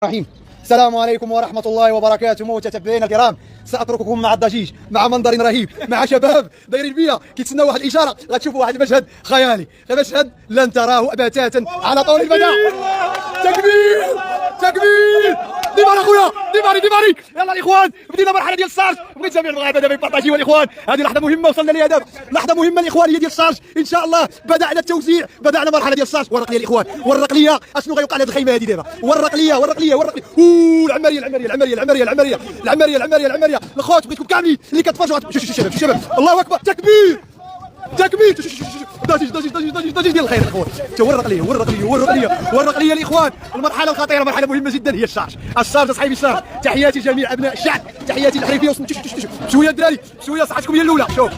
الرحيم. السلام عليكم ورحمة الله وبركاته. متتبعينا الكرام، سأترككم مع الضجيج، مع منظر رهيب، مع شباب دايرين بيا كيتسناو واحد الإشارة. غتشوفوا واحد المشهد خيالي، مشهد لن تراه بتاتا على طول المدى. تكبير تكبير، ديماري خويا، ديماري يلا الاخوان، بدينا مرحله ديال الشارج. بغيت جميع المغاربه دابا يبارطاجيو الاخوان، هذه لحظه مهمه وصلنا لهدف، لحظه مهمه الاخوان هي ديال الشارج. ان شاء الله بدانا التوزيع، بدانا مرحله ديال الشارج. والرقليه الاخوان، والرقليه اشنو غيوقع لهذه الخيمه هذه دابا؟ والرقليه العماريه الخوت بغيتكم كاملين اللي كتفرجوا. شوف شباب، الله اكبر، تكبير ضجيج ديال الخير الاخوان. والرقليه الاخوان، المرحله الخطيره، مرحله مهمه جدا هي الشارج اصحابي الشارج. تحياتي جميع ابناء الشعب، تحياتي الحريفيه. شويه الدراري، شويه صحتكم هي الاولى. شوف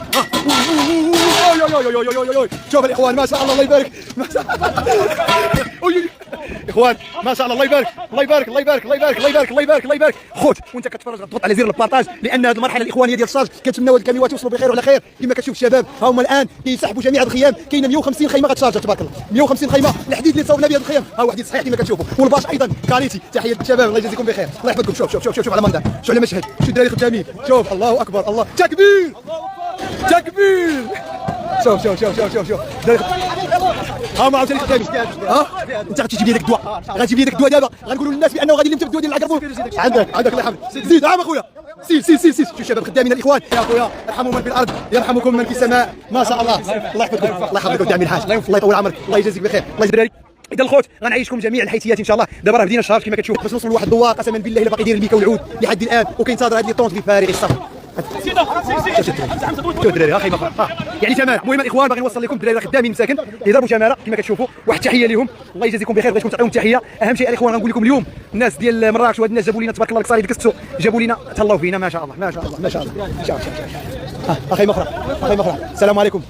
شوف الاخوان، ما شاء الله، الله يبارك، ما شاء الله اخوان، ما شاء الله، الله يبارك. خوت وانت كتفرج تضغط على زر البارطاج، لان هذه المرحله الاخوان هي ديال الشارج. كنتمناو هاد الكاميوات يوصلوا بخير وعلى خير. كما كتشوف الشباب ها هما الان كيسحبوا جميع الخيام. كاينه 150 خيمه غتشارج تبارك الله، 150 خيمه. الحديد اللي صوبنا به هاد الخيام ها واحد صحيح كما كتشوفوا، والباش ايضا كاليتي. تحيه للشباب، الله يجازيكم بخير، الله يحفظكم. شوف على منظر، شوف على مشهد، شوف الدراري خدامين. شوف الله اكبر، الله تكبير شوف ها ما عاوتاني خدامين. ها انت غتجيب لي داك الدواء، غتجيب لي داك الدواء دابا. غنقولوا للناس بانه غادي نلم الدواء ديال العكرفون. عندك الله يحفظك، زيد عام اخويا، سير. شوف الشباب خدامين الاخوان. يا اخويا ارحموا من في الارض يرحمكم من في السماء. ما شاء الله، الله يحفظك ودعم الحاج، الله يطول عمرك، الله يجازيك بخير، الله يجزيك. اذا الخوت غنعيشكم جميع الحيثيات ان شاء الله. دابا راه بدينا الشهر كما كتشوف، باش نوصلوا لواحد الدوار قسما بالله الا باقي يدير الميكا والعود لحد الان، وكينتظر هذه لي طونط بفارغ الصبر. شوف الدراري، ها خيمه اخرى، يعني تماره. المهم الاخوان باغي نوصل لكم الدراري خدامين مساكن يضربوا تماره كما كتشوفوا. واحد التحيه لهم، الله يجازيكم بخير، بغيتكم تعطيهم التحيه. اهم شيء الاخوان غنقول لكم اليوم الناس ديال مراكش وهاد الناس جابوا لنا تبارك الله القصاري ديك السوق، جابوا لنا تهلاو فينا، ما شاء الله. شوف خيمه اخرى. السلام عليكم.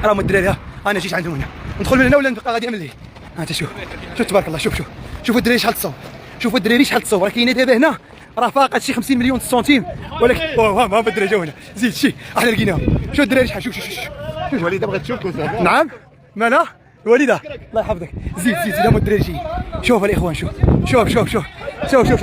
راهم الدراري، ها انا جيت عندهم هنا، ندخل من هنا ولا نبقى غادي من ليه؟ ها شوف تبارك الله. شوفوا الدراري شحال تصور، راه كاينه دابا هنا راه فاقت شي 50 مليون سنتيم، ولكن ها الدراري جاو هنا، زيد شي احنا لقيناهم. شوف الدراري شحال، شوف وليده بغات تشوفكم. نعم مالها وليده، الله يحفظك، زيد هما الدراري جايين. شوف الاخوان، شوف سير.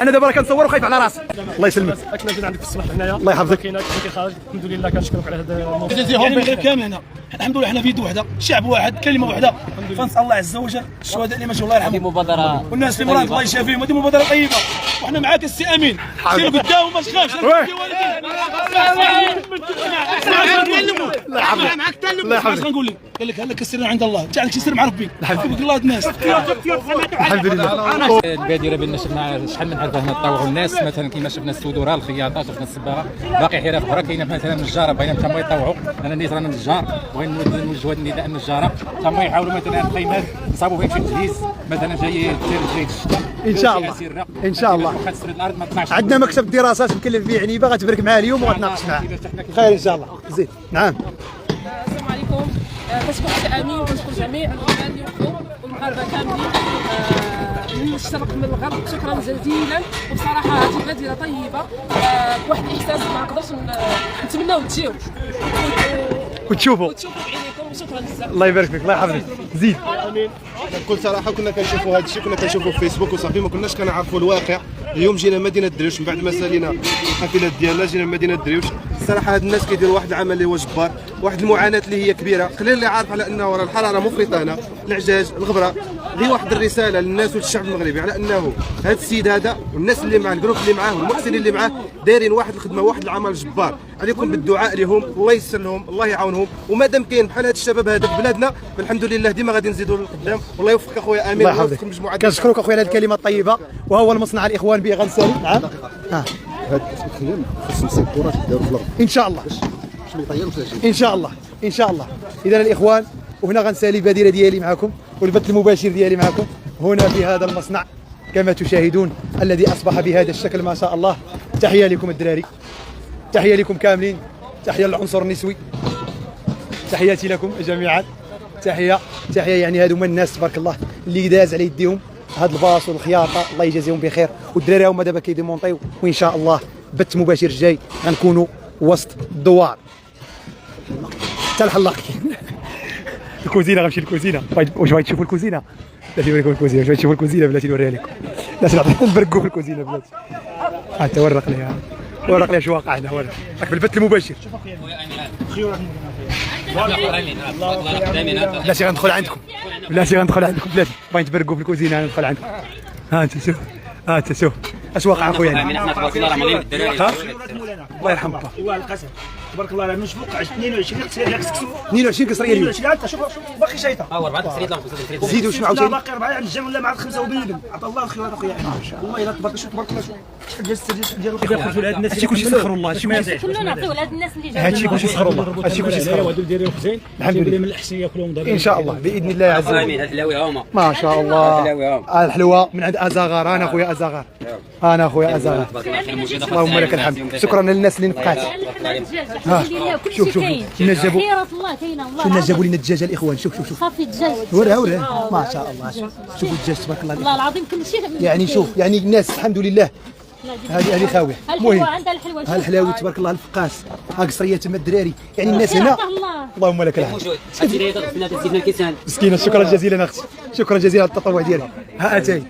انا دابا راه كنصور وخايف على راسي. الله يسلمك. كنا جينا عندك في الصباح هنايا، الله يحفظك. كاين خارج، الحمد لله كنشكرك على هذا الموضوع. يعني المغرب كامل هنا الحمد لله، حنا في يد وحده، شعب واحد، كلمه واحده. فنسال الله عز وجل الشهداء اللي ماتوا الله يرحمهم، مبادره والناس اللي مرض الله يشافيهم. هذه مبادره طيبه، وحنا معاك السي امين. سير قدام وما تخافش. الله يحفظك، الله يحفظك. نقول لك قال لك هلك السر عند الله، جعلك شي سر مع ربي. يحفظك الله الناس. الحمد لله. البادره بان شفنا شحال من حرفه هنا تطوعوا الناس، مثلا كيما شفنا السدوره، الخياطات، شفنا الصباغه، باقي حرف اخرى كاينه مثلا النجاره، بغينا تما يطوعوا. انا نيت رانا نجار، بغينا نوجهوا هذا النداء للنجاره تما يحاولوا مثلا الخيمات نصابوا فيهم شي تجهيز، مثلا جاي الشتاء ان شاء الله عندنا مكتب الدراسات مكلف به عنيبه، غتبارك معاه اليوم وغتناقش معاه خير ان شاء الله. زيد نعم. السلام عليكم. كنشكر السي امين، كنشكر جميع الغنى اللي وقفوا والمغاربه كاملين من الشرق من الغرب. شكرا جزيلا. وبصراحه هذه مدينه طيبه بواحد الاحساس ما نقدرش نتمناو تجيو وتشوفوا بعينيكم. شكرا بزاف، الله يبارك فيك، الله يحفظك. زيد. بكل صراحه كنا كنشوفوا هذا الشيء، كنا كنشوفوا في فيسبوك وصافي، ما كناش كنعرفوا الواقع. اليوم جينا مدينه دريوش من بعد ما سالينا الحافلات ديالنا، جينا مدينه دريوش. الصراحه هاد الناس كيديروا واحد العمل اللي هو جبار، واحد المعاناه اللي هي كبيره. قليل اللي عارف على انه راه الحراره مفرطه هنا، العجاج، الغبره. غير واحد الرساله للناس وللشعب المغربي على انه هذا السيد هذا والناس اللي معاه، الجروب اللي معاه والمحسنين اللي معاه، دايرين واحد الخدمه، واحد العمل جبار. عليكم بالدعاء لهم، الله ييسر لهم، الله يعاونهم. ومادام كاين بحال هاد الشباب هذا في بلادنا، فالحمد لله ديما غادي نزيدوا للقدام. والله يوفقك اخويا امين، الله يحفظك. كنشكرك اخويا على هذه الكلمه الطيبه. وهو المصنع الاخوان به غنسالي. نعم. هاد الخيام خصهم يسيبونا يديروا في الارض ان شاء الله، ان شاء الله. اذا الاخوان، وهنا غنسالي البادره ديالي معكم والبث المباشر ديالي معكم هنا في هذا المصنع كما تشاهدون، الذي اصبح بهذا الشكل ما شاء الله. تحيه لكم الدراري، تحيه لكم كاملين، تحيه للعنصر النسوي، تحياتي لكم جميعا. تحيه يعني هادو هما الناس تبارك الله اللي داز على يديهم هاد الباص والخياطه، الله يجازيهم بخير. والدراري هما دابا كيديمونطيو، وان شاء الله بث مباشر جاي غنكونوا وسط الدوار حتى الحلاق. الكوزينه غنمشي للكوزينه. واش بغيتي تشوفوا الكوزينه؟ بلاتي نوريكم الكوزينه. واش بغيتي تشوفوا الكوزينه بلاتي نوريها لكم. بلاتي نبرقوا في الكوزينه بلاتي. حتى ورق ليها شو واقع هنا. ورق راك بالبث المباشر. بلاتي غندخل عندكم بلاتي بغيت تبرقوا في الكوزينه ندخل عندكم. ها انت شوف اش واقع اخويا هنا. تبارك الله راه مليون الدراري. الله يرحم با. ايوا القسم تبارك الله راه مش فوق 22 قصريه ديال السكسو. 22 قصريه اليوم. 22 انت شوف باقي شايطه. 4 قصريات لا 5 قصريات. زيدوا شنو لا عاوتاني؟ باقي 4 على الجمل ولا مع 5 وبنبن. عطا الله الخير اخويا. والله الا تبارك الله شحال ديال السجل ديالو كياخذوا لهاد الناس. هادشي كلشي سخروا الله. هادشي كلنا نعطيو لهاد الناس اللي جايين. هادشي كلشي سخروا الله. هادشي كلشي سخروا الله. هادو ديالهم خزين الحمد لله من الاحسن ياكلوهم ان شاء الله باذن الله عز وجل. امين الحلاوي هما ما شاء الله. الحلوه من عند ازاغار. انا اخويا ازاغار. اللهم لك الحمد. شكرا للناس اللي نفقات. شوف الناس جابوا خيرة الله كاينه والله. الناس جابوا لنا الدجاجه الاخوان. شوف صافي الدجاج. وراه ما شاء الله. شوفوا الدجاج تبارك الله. والله العظيم كل شيء يعني شوف يعني الناس الحمد لله هذه خاويه. المهم عندها الحلوه. ها الحلاوي تبارك الله الفقاس ها قصريه تما الدراري يعني الناس هنا. اللهم لك الحمد. موجود تزيدنا الكيسان مسكينه. شكرا جزيلا اختي. شكرا جزيلا على التطوع ديالك. ها اتاي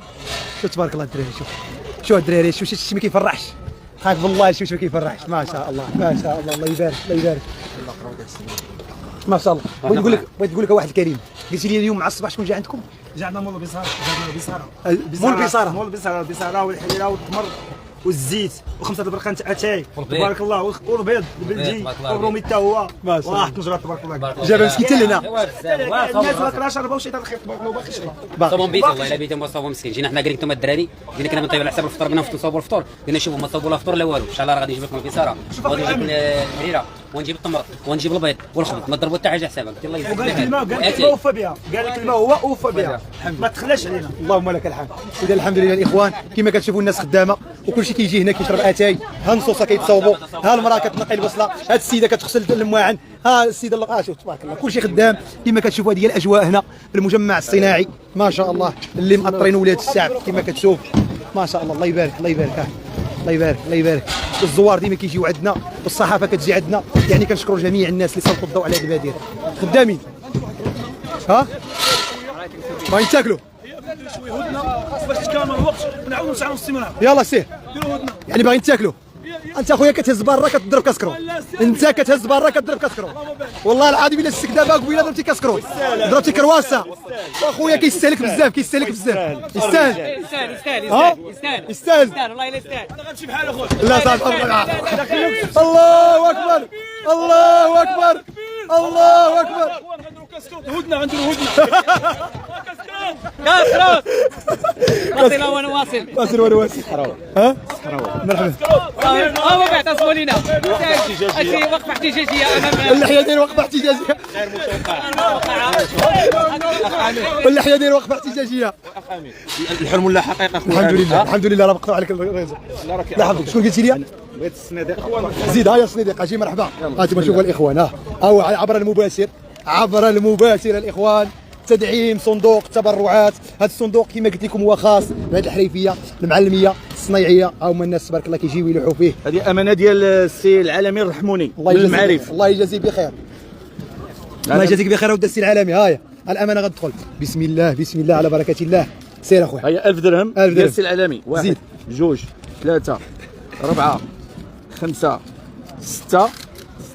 شوف تبارك الله الدراري. شوف الدراري شوف شي ما كيفرحش. خاف بالله شوف ما كيفرحش. ما شاء الله الله يبارك ما شاء الله. بغيت نقول لك واحد الكلمه. قلتي لي اليوم مع الصباح شكون جا عندكم؟ جانا مول البصاره. مول البصاره والحليله والتمر والزيت وخمسه البرقان تاع اتاي تبارك الله والبيض البلدي والرومي حتى هو واحد نجرات تبارك الله. جاب مسكين حتى لهنا. الناس ما كراش رباو شي الخير تبارك الله باقي شغل. صوبوا بيت والله الا بيتهم صوبوا مسكين. جينا حنا قال لك انتم الدراري قلنا كنا بنطيبوا على حساب الفطور بنا نصوبوا الفطور قلنا شوفوا ما صوبوا لا فطور لا والو. ان شاء الله راه غادي نجيب لكم البصاره وغادي نجيب الحريره ونجيب التمر ونجيب البيض والخبز ما تضربوا حتى حاجه حسابك. الله يجزيك قال كلمه وفى بها. قال الكلمه هو وفى بها ما تخلاش علينا. اللهم لك الحمد. اذا الحمد لله الاخوان كما كتشوفوا الناس خدامه وكل شيء كيجي هنا كيشرب اتاي. ها النصوصه كيتصاوبوا. ها المراه كتنقي البصله. هاد السيده كتغسل المواعن. ها السيده شوف تبارك الله كل شيء خدام كما كتشوفوا. هذه هي الاجواء هنا في المجمع الصناعي ما شاء الله اللي مأطرين ولاد الشعب كما كتشوف ما شاء الله. الله يبارك. الزوار ديما كيجيو عندنا والصحافه كتجي عندنا يعني كنشكروا جميع الناس اللي سلطوا الضوء على هذه البادره. خدامين ها باغيين تاكلوا شويه هدنه باش تكامل الوقت ونعاودوا نسعوا الاستمرار. يلا سير ديروا هدنه يعني باغيين تاكلوا. انت اخويا كتهز برا كتضرب كاسكرو. انت كتهز برا كتضرب كاسكرو. والله العظيم الا السك دابا قبيله ضربتي كاسكرو ضربتي كرواسه. اخويا كيستهلك بزاف يستاهل. يستاهل والله الا يستاهل. غنمشي بحال اخويا. لا صافي الله اكبر. غنديروا كاسكروت هدنه كاسكروت واصل واصل ها مرحبا. ما بعد تصبوا لينا هادشي وقفه احتجاجيه امام اللحيه داير وقفه احتجاجيه. اللحيه داير وقفه احتجاجيه. الحلم ولا حقيقه الحمد لله راه مقطوع عليك الرزق. لا حفظك شكون قلتي لي؟ بغيت الصناديق اخوان. زيد ها يا صنيديق اجي مرحبا. هانتوما شوفوا الاخوان ها هو عبر المباشر الاخوان تدعيم صندوق التبرعات. هذا الصندوق كما قلت لكم هو خاص بهذه الحريفيه المعلميه الصنايعيه. ها هما الناس تبارك الله كيجيو يلوحوا فيه. هذه امانه ديال السي العالمي الرحموني للمعارف. الله يجازيه بخير. الله يجازيك بخير ودى السي العالمي. هايا الامانه غتدخل. بسم الله على بركه الله. سير اخويا. هي 1000 درهم ديال السي العالمي. 1 2 3 4 5 6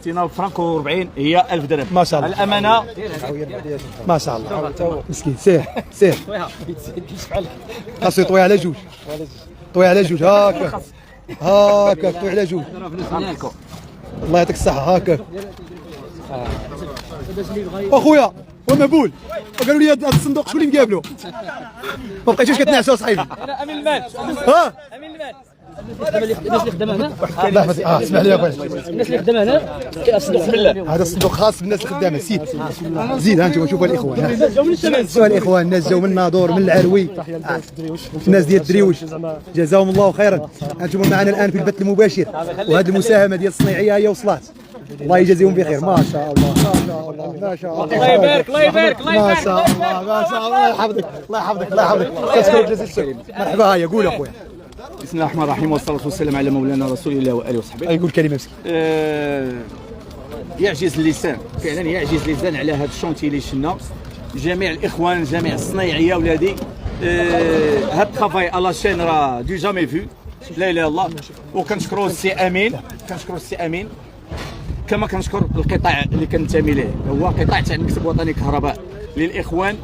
60 فرنك و40 هي 1000 درهم. ما شاء الله الامانه ما شاء الله. مسكين سير خاصو يطوي على جوج. هاكا طوي على جوج. الله يعطيك الصحه. هاكا اخويا ومبول قالوا لي هذا الصندوق شكون اللي مقابلو؟ ما بقيتوش كتنعسوا صاحبي. انا امين المال. ها امين المال. الناس اللي خدامه هنا اسمح لي يا اخويا. الناس اللي خدامه هنا الصندوق هذا الصندوق خاص بالناس الخدامه. زيد ها انتم شوفوا الاخوان. الناس جاوا من الناظور من العروي الناس ديال الدريوش جزاهم الله خيرا. انتم معنا الان في البث المباشر وهذه المساهمه ديال الصنايعيه هي وصلات. الله يجازيهم بخير ما شاء الله ما شاء الله ما شاء الله. الله يبارك الله يبارك الله ما يبارك. شاء الله ما شاء الله. الله يحفظك الله يحفظك الله يحفظك. كتشكرك جزيل الشكر. مرحبا هيا قول اخويا. بسم الله الرحمن الرحيم والصلاة والسلام على مولانا رسول الله وآله وصحبه. يقول كلمة مسكين. يعجز اللسان فعلا يعجز اللسان على هذا الشونتي اللي شفنا. جميع الاخوان جميع الصنايعيه ولادي هاد الطرافاي على شين راه دو جامي فيو لا اله الا الله. وكنشكروا السي امين كما كنشكر القطاع اللي كننتمي ليه هو قطاع تاع المكتب الوطني كهرباء للاخوان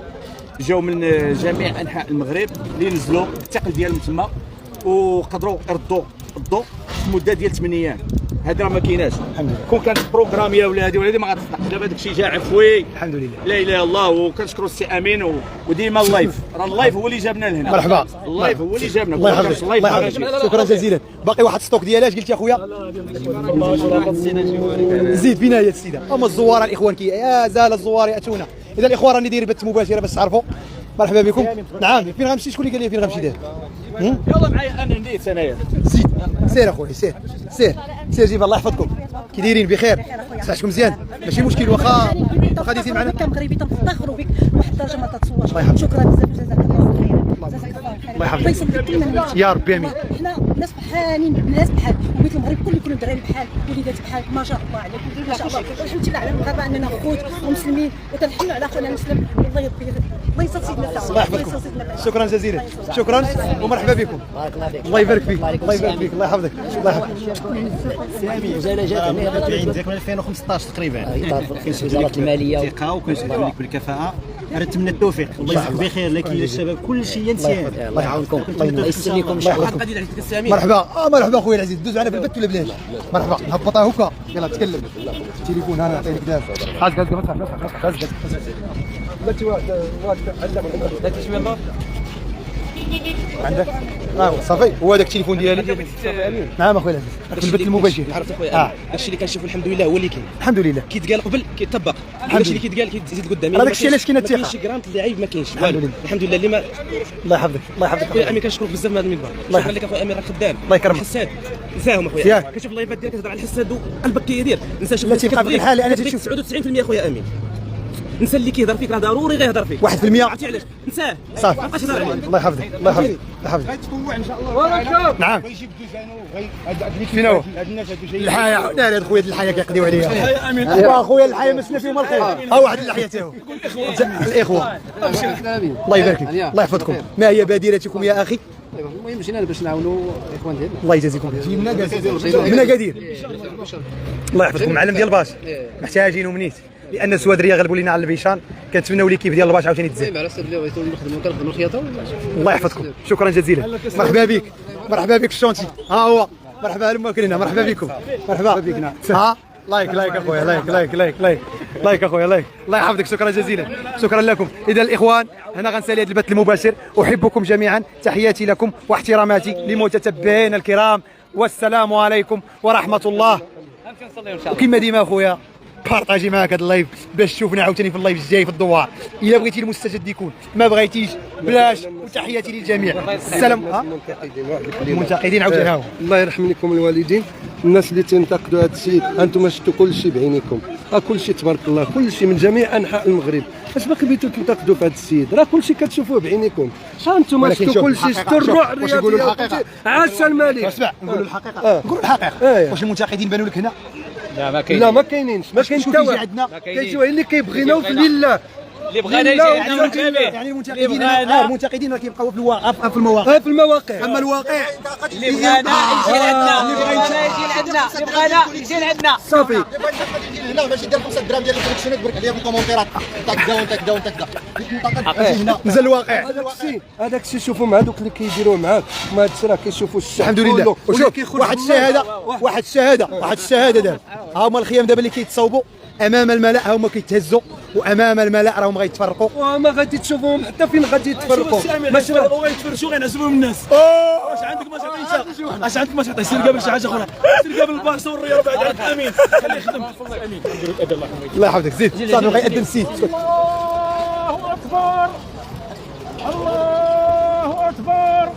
جاو من جميع انحاء المغرب اللي نزلوا الثقل ديالهم تما وقدروا يردوا الضوء في مده ديال 8 ايام. هذا راه ما كايناش. كون كانت بروغرام يا ولادي ما غتصدق. دابا داكشي جا عفوي الحمد لله لا اله الا الله. وكنشكروا السي امين وديما اللايف راه اللايف هو اللي جابنا لهنا. مرحبا اللايف هو اللي جابنا. الله يحفظك الله يحفظك. شكرا جزيلا. باقي واحد ستوك ديال اش قلت يا خويا؟ زيد فينا هي السيده. اما الزوار الاخوان يا زال الزوار ياتونا. اذا الاخوان راني داير بث مباشره باش تعرفوا. مرحبا بكم. نعم فين غنمشي؟ شكون اللي قال لي فين غنمشي دابا؟ يلا معايا انا نديت انايا. زيد سير اخويا سير جيب الله يحفظكم. كي دايرين بخير؟ صحتكم مزيان؟ ماشي مشكل واخا ديتي معنا. كمغربي تنفخروا بك واحد الدرجه ما تتصورش. الله يحفظك. شكرا بزاف جزاك الله خيرا. جزاك الله خيرا. الله يحفظك. يا ربي امين. حنا ناس بحالين الناس بحال وبيت المغرب كله يكونوا دراري بحال وليدات بحال ما شاء الله عليكم ما شاء الله. والحمد لله على المغاربه اننا خوت ومسلمين وتنحنوا على خونا المسلم. الله يربي الله يسعد سيدنا الله يحفظكم. شكرا جزيلا. شكرا ومرحبا بكم. الله يبارك فيك الله يبارك فيك الله يحفظك الله يحفظك. الوزاره جات هنا ديك من 2015 تقريبا كاين وزاره الماليه الثقه وكنشكروا لك بالكفاءه. نتمنى التوفيق الله يجزيك بخير لك للشباب كل شيء مزيان. الله يعاونكم الله يسر لكم ان شاء الله. مرحبا مرحبا خويا العزيز. دوز معنا في البث ولا بلاش؟ مرحبا هبطها هكا يلا تكلم. التليفون انا نعطيك دابا. عندك صافي هو هذاك التليفون ديالي. نعم اخويا العزيز في البث المباشر. عرفت اخويا داكشي اللي كنشوفوا الحمد لله هو اللي كاين. الحمد لله كيتقال قبل كيطبق. داكشي اللي كيتقال كيتزيد قدام. هذاك الشيء علاش كاين الثقه. ما كاينش كرانت اللي عيب ما كاينش. الحمد لله اللي ما الله يحفظك الله يحفظك. اخويا امين كنشكرك بزاف من هذا المنبر. شكرا لك اخويا امين راه خدام. الله يكرمك. حساد نساهم اخويا. كتشوف اللايفات ديالك كتهضر على الحساد وقلبك كيدير. نسى شوف لا تيبقى في الحال انا تشوف 99% اخويا امين. نسى اللي كيهضر فيك راه ضروري غيهضر فيك 1%. عرفتي علاش نساه صافي. ما بقاش يهضر عليه. الله يحفظك الله يحفظك الله يحفظك. غيتطوع ان شاء الله. نعم فين هو؟ الحياه لا لا خويا الحياه كيقضيو عليها. امين اخويا الحياه مسنا فيهم الخير. ها واحد الحياه تا هو الاخوه. الله يبارك فيك الله يحفظكم. ما هي بادرتكم يا اخي؟ المهم جينا باش نعاونوا الاخوان ديالنا. الله يجازيكم خير. من اكادير الله يحفظكم. معلم ديال الباش محتاجينه منيت لان السوادريه غلبوا لينا على البيشان. كنتمناو ليكيب ديال الباش عاوتاني تزاد. على السبب اللي بغيتو نخدموا الخياطه. الله يحفظكم شكرا جزيلا. مرحبا بك مرحبا بك الشونتي. ها هو مرحبا هلما كلنا مرحبا بكم مرحبا بك. ها لايك اخويا لايك اخويا لايك. الله يحفظك شكرا جزيلا شكرا لكم. اذا الاخوان هنا غنسالي هذا البث المباشر. احبكم جميعا تحياتي لكم واحتراماتي لمتتبعينا الكرام والسلام عليكم ورحمه الله. وكما ديما اخويا بارطاجي معاك هذا اللايف باش تشوفنا عاوتاني في اللايف الجاي في الدوار. الا بغيتي المستجد يكون ما بغيتيش بلاش. وتحياتي للجميع. السلام. المنتقدين عاوتاني هاو الله يرحم لكم الوالدين. الناس اللي تنتقدوا هذا الشيء انتم شفتوا كل شيء بعينيكم. كل شيء تبارك الله كل شيء من جميع انحاء المغرب. اش باقي بغيتوا تنتقدوا في هذا السيد؟ راه كل شيء كتشوفوه بعينيكم. انتم شفتوا كل شيء شفتوا الروح الرياضيه. عاش الملك. اسمع نقولوا الحقيقه نقولوا الحقيقه. واش المنتقدين بانوا لك هنا؟ لا ما كاينينش ما كاين حتى واحد. كاين اللي كيبغيناو في لله اللي بغانا يجي عندنا المتابع. يعني المنتقدين راه كيبقاو في المواقع في المواقع. اما الواقع اللي بغانا يجي لعندنا اللي بغانا يجي لعندنا صافي. هنا ماشي دير 5 دراهم ديال الكونيكسيون تبارك عليا في الكومونتيرات انت كدا نزل الواقع. هذاك الشيء شوفوا مع دوك اللي كيديروه معاك ما هذا الشيء راه كيشوفوا الشعب. الحمد لله. وشوف واحد الشهاده دابا ها هما الخيام دابا اللي كيتصاوبوا امام الملأ هما كيتهزوا وامام الملأ راهم غيتفرقوا. وما غادي تشوفوهم حتى فين غادي يتفرقوا. ماشي غيتفرشوا غينعزلوا من الناس. واش عندك ما تعطي انت؟ اش عندك ما تعطي؟ سير قابل شي حاجه اخرى. سير قابل البارسا والرياض بعد عنك. امين خليه يخدم. امين الله يحفظك. زيد صافي غيأذن السيد. الله اكبر الله اكبر.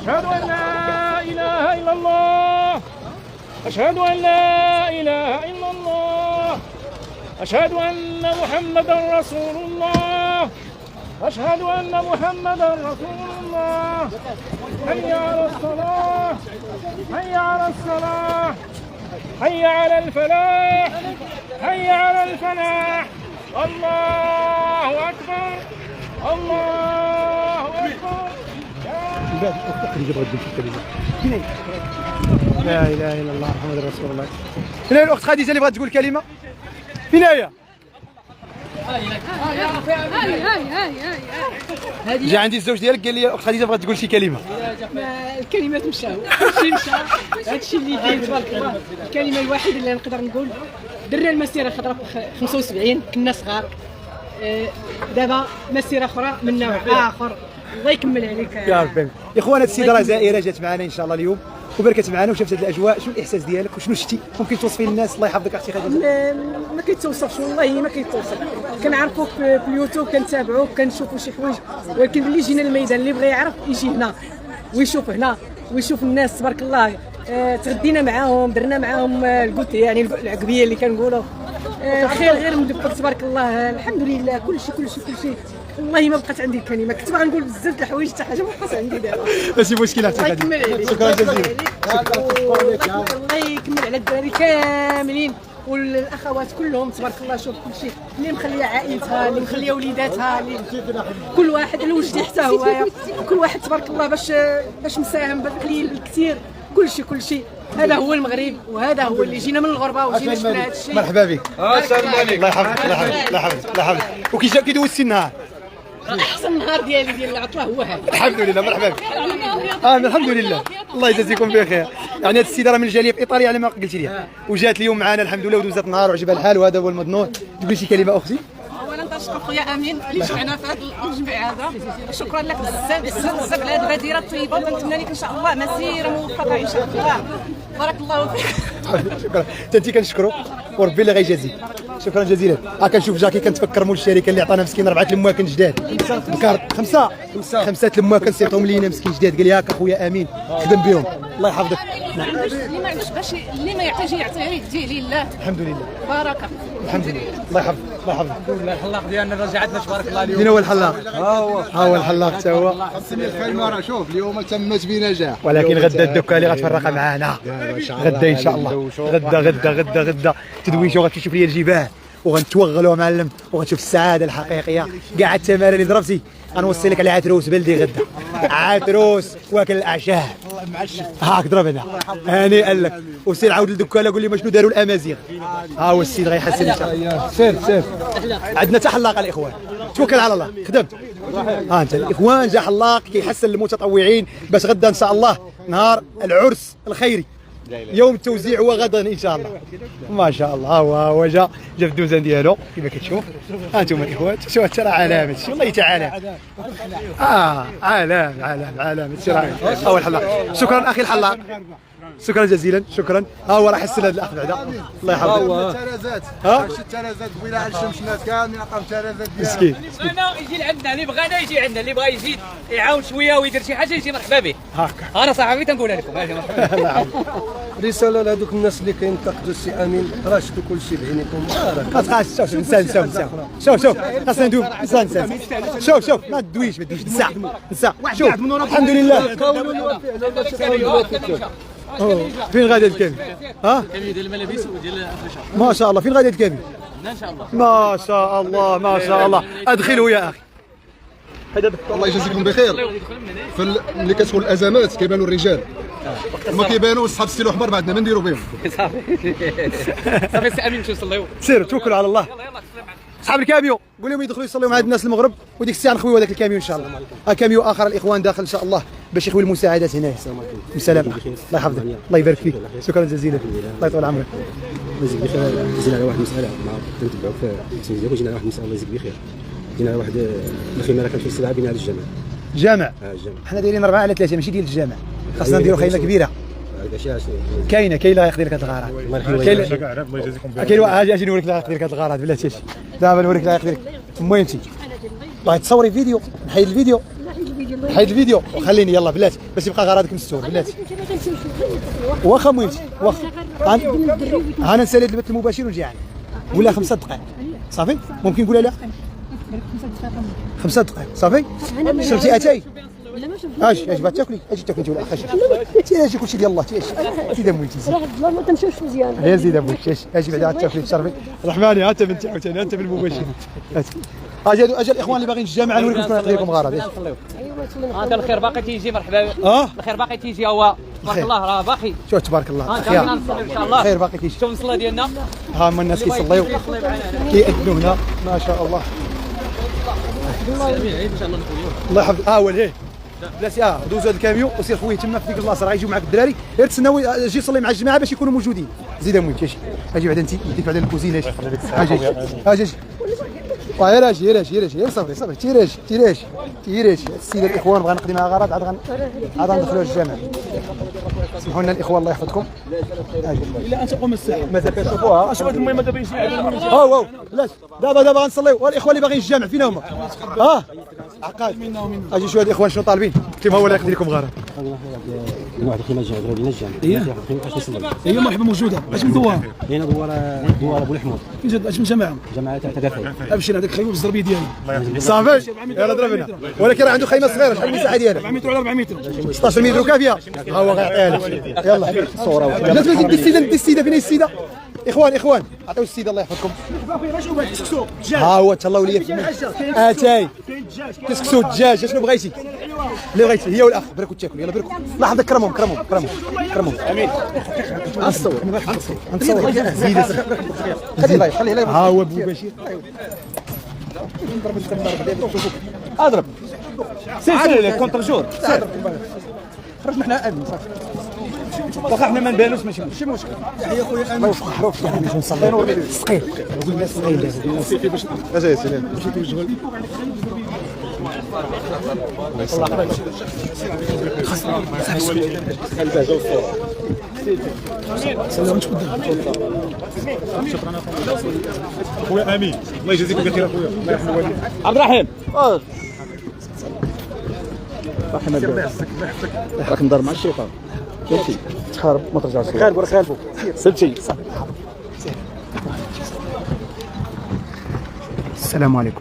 اشهد ان لا اله الا الله اشهد ان لا إله إلا الله أشهد أن محمدا رسول الله أشهد أن محمدا رسول الله حي على الصلاة حي على الصلاة حي على الفلاح حي على الفلاح الله أكبر الله أكبر لا اله الا الله محمد رسول الله. فين هي الاخت خديجه اللي بغات تقول كلمه؟ فين هي؟ جا عندي الزوج ديالك قال لي الاخت خديجه بغات تقول شي كلمه. الكلمات مشاو، هادشي مشى، هادشي اللي كاين تبارك الله. الكلمه الوحيده اللي نقدر نقول درنا المسيره خضراء في 75 كنا صغار، دابا مسيره اخرى من نوع اخر. الله يكمل عليك يا ربي. يا اخوان هاد السيده راه زائره جات معنا ان شاء الله اليوم وبركت معنا وشافت هاد الاجواء، شنو الاحساس ديالك وشنو شتي؟ ممكن توصفي للناس؟ الله يحفظك اختي خديجه. ما كيتوصفش والله، ما كيتوصف. كنعرفوك في اليوتيوب، كنتابعوك، كنشوفوا شي حوايج، ولكن اللي جينا الميدان اللي بغى يعرف يجي هنا ويشوف هنا ويشوف الناس تبارك الله. تغدينا معاهم، درنا معاهم الكوت يعني العقبيه اللي كنقولوا. الخير غير مدبر تبارك الله. الحمد لله كلشي والله ما بقات عندي الكلمه. كنت باغا نقول بزاف د الحوايج حتى حاجه ما بقات عندي دابا. ماشي مشكل الله يكمل عليك. شكرا جزيلا. الله يكمل على الدراري كاملين والاخوات كلهم تبارك الله. شوف كلشي اللي مخليه عائلتها، اللي مخليه وليداتها، كل واحد الوجدي حتى هو، كل واحد تبارك الله باش مساهم بالقليل بالكثير. كلشي هذا هو المغرب، وهذا هو اللي جينا من الغربه وجينا شفنا هذا الشيء. مرحبا بك. السلام عليكم. الله يحفظك الله يحفظك. وكي دوزتي النهار؟ احسن نهار ديال العطله هو هذا. الحمد لله. مرحبا بك. الحمد لله. الله يجازيكم بخير. يعني هذه السيده راه من الجاليه في ايطاليا على ما قلتي لي، وجات اليوم معنا الحمد لله ودوزت النهار وعجبها الحال، وهذا هو المضنون. تقول شي كلمه اختي؟ اولا تشكر خويا امين اللي جمعنا في هذا الجمع هذا. شكرا لك بزاف على هذه البادره الطيبه، وكنتمنى لك ان شاء الله مسيره موفقه ان شاء الله. بارك الله فيك. شكرا. انت كنشكرو وربي اللي غيجازيك. شكرا جزيلا. كنشوف جاكي كنتفكر مول الشركه اللي عطانا مسكين 4 المواكن جداد. بكارت 5 المواكن صيفطهم لينا مسكين جداد. قال لي هاك اخويا امين خدم بهم. الله يحفظك. اللي ما عندوش باش اللي ما يعطيش يعطيه يديه لله. الحمد لله. بركه. الحمد لله. الله يحفظك. الله يحفظك. الحلاق ديالنا رجعتنا تبارك الله اليوم. مين هو الحلاق؟ ها هو الحلاق حتى هو. الخيمه شوف اليوم تمت بنجاح، ولكن غدا الدكه اللي غتفرق معانا غدا ان شاء الله. غدا تدويشه وغتشوف لي الجبال وغنتوغلوا معلم وغتشوف السعاده الحقيقيه. كاع التمارين اللي ضربتي غنوصي لك على عتروس بلدي غدا. عتروس واكل الاعشاب هاك ضربنا هانئا لك. وسير عاود للدكاله قول لي شنو داروا الامازيغ. ها هو السيد غيحسن ان شاء الله. سير عندنا حتى حلاق الاخوان. توكل على الله. خدم انت الاخوان جا حلاق كيحسن للمتطوعين باش غدا ان شاء الله نهار العرس الخيري. يوم التوزيع هو غدا ان شاء الله. ما شاء الله. هو جا في الدوزان ديالو كيما كتشوف. انتم الاخوان شوف حتى راه علامه والله حتى علامه. علامه الشراعي. هو الحلاق. شكرا اخي الحلاق. شكرا جزيلا. شكرا. ها هو راه حسن هذا الاخ بعدا. الله يحفظك. الترازات الترازات قبيله على الشمس الناس كاملين عطاهم الترازات مسكين. انا يجي لعندنا اللي بغانا يجي عندنا، اللي بغى يزيد يعاون شويه ويدير شي حاجه يجي مرحبا به. هكا انا صاحبي تنقولها لكم. رساله لهذوك الناس اللي كينتقدوا السي امين، راه شفتوا كل شيء بعينيكم. شوف شوف خاصنا ندوب. شوف ما تدويش نسى. شوف الحمد لله. فين غادي الكامل؟ كامل ديال الملابس وديال ما شاء الله. فين غادي الكامل؟ ان شاء الله. ما شاء الله. ادخلوا يا اخي. الله يجازيكم بخير. ملي كتدخل الازمات كيبانوا الرجال، هما كيبانوا اصحاب السيلو حمر بعدنا ما نديروا بهم. صافي سي امين نصليو. سيروا توكلوا على الله. اصحاب الكاميو قول لهم يدخلوا يصليوا مع هاد الناس المغرب، وديك الساعه نخويو هذاك الكاميو ان شاء الله. كاميو اخر الاخوان داخل ان شاء الله باش يخوي المساعدات هنا. بسلامة. الله يحفظك. الله يبارك فيك. شكرا جزيلا. الله يطول عمرك. الله يجزيك بخير. جينا على واحد المساله مع كنتبعوا في التلفزيون ديالكم. جينا على واحد المساله الله يجزيك بخير. جينا على واحد الخيمه كانت في السلعه بين على الجامع. الجامع. حنا دايرين 4 على 3 ماشي ديال الجامع. خاصنا نديروا خيمه كبيره. كاينه اللي غيقدر لك هاد الغارات. كاين اجي نوريك اللي غيقدر لك هاد الغارات بلاتي هادشي. دابا نوريك اللي غيقدر لك. المهم انت باغي تصوري فيديو نحيد الفيديو. حيد الفيديو وخليني يلا بلاتي باش يبقى غير هذاك مستور بلاتي. واخا مهمتي واخا انا نسالي البث المباشر ونجي عندك ولا 5 دقائق صافي ممكن نقولها لا 5 دقائق صافي. شربتي اتاي اجي بغات تاكلي اجي تاكلي انت ولا اخا اجي كلشي ديال الله تي دم ولتي ما تمشيوش مزيان غير زيد ابوك اجي بعدا تاكلي تشربي رحماني انت بنتي عاوتاني انت بالمباشر. اجي الاخوان اللي باغيين الجامعه نوريكم شكون يعطي لكم غرض. هذا الخير باقي تيجي مرحبا. الخير باقي تيجي هو تبارك الله راه باقي. شوف تبارك الله خير ان شاء الله. خير باقي كيجي. شوف الصلاه ديالنا ها هما الناس كيصليو كيأذنوا هنا ما شاء الله. الله يحفظك. هو لهيه بلاتي دوز هذا الكاميون وسير خويا تما في ديك البلاصه راه يجيو معاك الدراري غير تسناو جي صلي مع الجماعه باش يكونوا موجودين. زيد امويتي اجي بعدا انت يديك بعدا الكوزينه اجي اجي صافي تيراجي السيده الاخوان بغا نقضي معها غرض عاد غندخلوا الجامع. سمحوا لنا الاخوان الله يحفظكم. الى ان تقوم الساعه ماذا كتشوفوها اش بغيت المهم دابا يجي واو بلاش دابا غنصليو. والاخوان اللي باغيين الجامع فين هما؟ عقاد اجي شويه الاخوان شنو طالبين؟ قلت لهم هو اللي يقضي لكم غرض. واحد الخيمه جايه غير بينا الجامع هي مرحبا موجوده. اش من دوار؟ هنا دوار ابو الحمود. اش من جماعه؟ جماعه تاع تدافع. ابشر هذاك الخيمه بالزربيه ديالي صافي يلا ضربنا. ولكن راه عنده خيمه صغيره. شحال المساحه ديالها؟ 400 على 400 16 متر وكافيه. ها هو غيعطيها لك. يلا صوره دي السيده فين هي السيده؟ اخوان عطيو السيده الله يحفظكم. ها هو تهلاو ليا اتاي كسكسو الدجاج شنو بغيتي؟ اللي بغيتي هي والاخ بركو تاكلوا يلا بركو. الله يحفظك كرمهم امين. غنصور زيد خليه ها هو ابو بشير اضرب سير كونتر جور خرجنا حنا امن صافي واخا حنا ما نبانوش ماشي مشكل. يا خويا الله يوفق حروف يعني باش نصلي ثقيل نقول الناس ثقيل باش اجي سلام خويا امين الله يجازيكم بخير اخويا الله يرحم والديك عبد الرحيم راك مدار مع الشيطان فهمتي تخرب ما ترجعش خالبو سبتي. السلام عليكم.